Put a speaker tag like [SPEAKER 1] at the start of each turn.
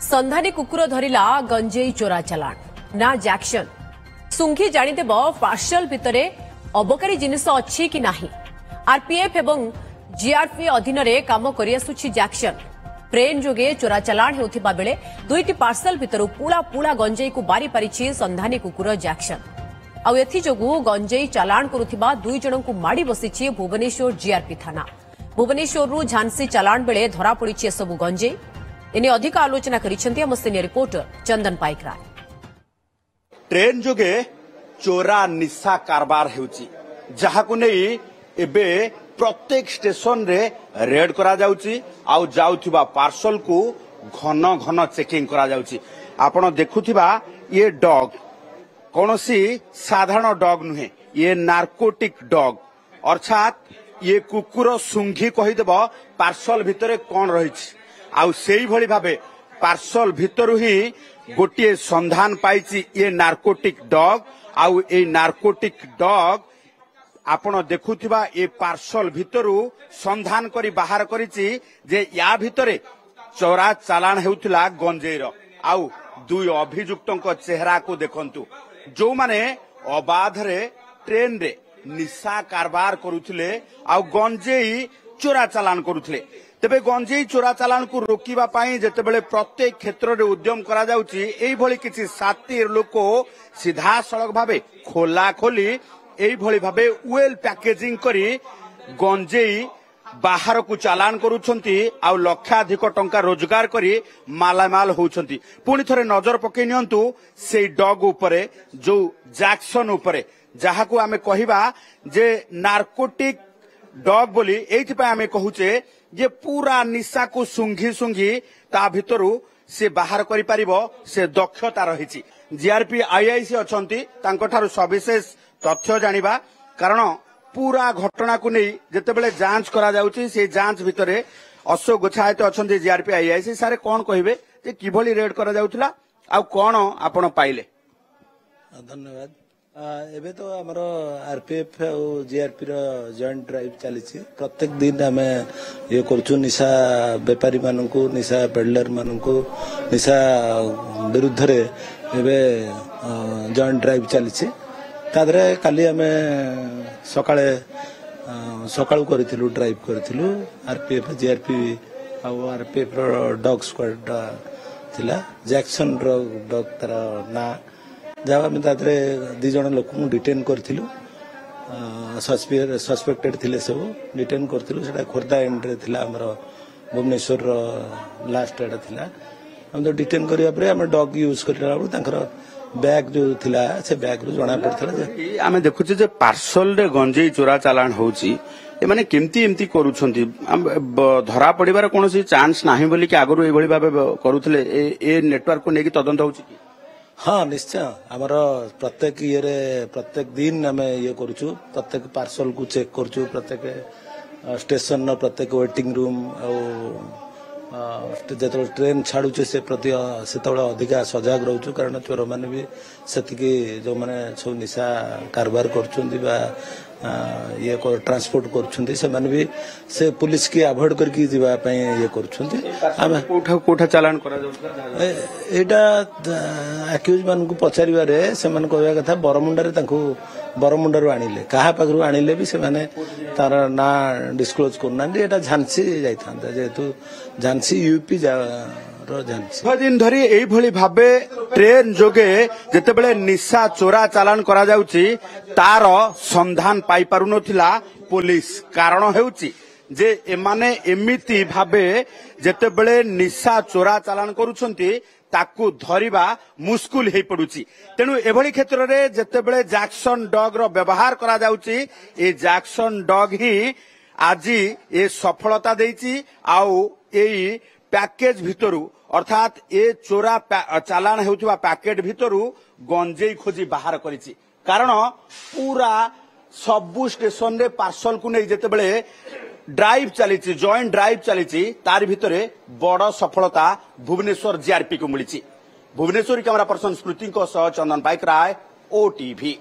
[SPEAKER 1] संधानी कुकुर धरिला गंजेई चोरा चालाण ना जैक्शन सुंघी जाणीदेव पार्सल भितर अबकारी जिनिस अच्छी कि नाही। आरपीएफ एवं जीआरपी अधीन काम करिआसुछि जैक्शन ट्रेन जोगे चोरा चालाण हेउथिबा बेले दुईटी पार्सल भितर पुला पुला गंजेई को बारी पारिछि संधानी कुकुर जैक्शन। आउ एथि जोगु गंजेई चालाण करुथिबा दुई जनंकु माडी बसिछि भुवनेश्वर जीआरपी थाना। भुवनेश्वररू झांसी चालाण बेले धरा पड़िछि एसबु गंजेई। इने अधिक आलोचना करिसेंती हम सिनियर रिपोर्टर चंदन पाइकराय।
[SPEAKER 2] ट्रेन जोगे चोरा निशा कारबार हेउची जहाकु नेई एबे प्रत्येक स्टेशन रे रेड करा जाउची आउ जाउथिबा पार्सल को घन घन चेकिंग करा जाउची। आपण देखुथिबा ये डॉग कोनोसी साधारण डॉग नुहे, ये नार्कोटिक डॉग अर्थात ये कुकुर सुंघी कहिदेब पार्सल भितरे कोन रहिछि। आउ सेई भली भाबे पार्सल भितरु ही गोटे संधान पाइछि ये नार्कोटिक डॉग। आउ ए नार्कोटिक डॉग आपण देखुथिबा ए पार्सल भितरु संधान करी बाहर करिछि जे या भितरे चोरा चालाण हेउथिला गंजेईर। आउ दुई अभियुक्तक चेहरा को देखंतु जो माने अबाध रे ट्रेन रे निशा कारबार करुथिले आउ गंजेई चोरा चालाण करुथिले। तेबे गंजेई चोरा चालाण को रोकिबा पाई जेतेबेले प्रत्येक क्षेत्र रे उद्यम करा जाउची एई भली किछि सातिर लोक सीधा सड़क भाबे खोला खोली एई भली भाबे वेल पैकेजिंग करी गंजेई बाहर को चालान करुछंती आउ लक्षाधिक टंका रोजगार करी मालामाल होउछंती। पुणी थरे नजर पकई नियंतु सेई डॉग उपरे जो जैक्सन उपरे जहाकू आमे कहिबा जे नार्कोटिक डॉग बोली एइथिपा आमे कहूचे जे पूरा निशा को सुंघी सुंघी ता भितरु से बाहर करि परिबो से दक्षता रहिछि। जीआरपी आईआईसी अछंती तांकठारु सविशेष तथ्य जानिबा कारण पूरा घटना को नहीं जेतेबेले जांच करा जाउची से जांच भितरे अशोक गोछायत अछंती जीआरपी आईआईसी सारे कोन कहिबे जे किभली रेड करा जाउथला आ कोन आपण पाइले।
[SPEAKER 3] धन्यवाद। एबे तो हमर आरपीएफ और जीआरपी रो जॉइंट ड्राइव चलीछि। प्रत्येक दिन आमे ये करछु निशा व्यापारी माननकु निशा पेडलर माननकु निशा विरुद्ध रे एबे जॉइंट ड्राइव चलीछि। तादरे काली आमे सकाळे सकाळु करिथिलु ड्राइव करिथिलु आरपीएफ जीआरपी और आरपीएफ रो डॉग स्क्वाड थिला जैक्सन रो डॉग तारा ना जब आम तादरे दी जन लोक डिटेन करथिलु सस्पेक्टेड थिले सब डिटेन करथिलु सेटा खोर्धा एंड रे थिला हमर भुवनेश्वर रो लास्ट एडा थिला। हम तो डिटेन करिया परे हम डॉग यूज करला तांकर बैग जो थिला से बैग रो जणा पड़थला जे
[SPEAKER 2] आमे देखुचे जे पार्सल रे गंजेई चोरा चालाण होउची ए माने केमती एमती करूछंती धरा पड़िबार कोनोसी चांस नाही बोली कि आगरु ए भली भाबे करूथले ए नेटवर्क को नेकी तदंत होउची।
[SPEAKER 3] हाँ निश्चय आमर प्रत्येक ये प्रत्येक दिन आम ये करूँ प्रत्येक पार्सल को चेक करूँ प्रत्येक स्टेशन प्रत्येक वेटिंग रूम जो ट्रेन छाड़ुचे से प्रति से अधिका सजग रोचु कारण चोर मैंने भी से जो मैंने सब निशा कारबार कर ये ट्रांसपोर्ट कर भी से पुलिस की अवॉइड करके ये कर
[SPEAKER 2] चालान
[SPEAKER 3] एटा अक्यूज मान को पचारे से कहवा कथा बरमुंडा बरमुंडारू आनिले कहा पाखु आनिले भी से माने तार ना डिस्क्लोज करना एटा झांसी जाइथांता जेतु झांसी यूपी झांसी
[SPEAKER 2] दिन धरी एई भली भाबे ट्रेन जोगे जेतेबेले निशा चोरा चालान करा जाउची तार संधान पाई पारु नथिला पुलिस। कारण हेउची जे एमाने एमिति भाबे जेतेबेले निशा चोरा चालान करूछंती ताकू धरिबा मुस्कुल हेई पडुची। तेनु एभली क्षेत्र रे जेतेबेले जैक्सन डॉग रो व्यवहार करा जाउची ए जैक्सन डॉग ही आजी ए सफलता देइची आउ एई पैकेज भितरु अर्थात ए चोरा चालान हेउथिबा पैकेट भितरु गंजेई खोजी बाहर करिची। कारण पूरा सबु स्टेशन रे पार्सल को नहीं जेतेबेले ड्राइव चली जॉइंट ड्राइव चली तार भितरे बड़ सफलता भुवनेश्वर जीआरपी को मिली। भुवनेश्वर कैमरा पर्सन स्मृति चंदन पाइकराय ओटीवी।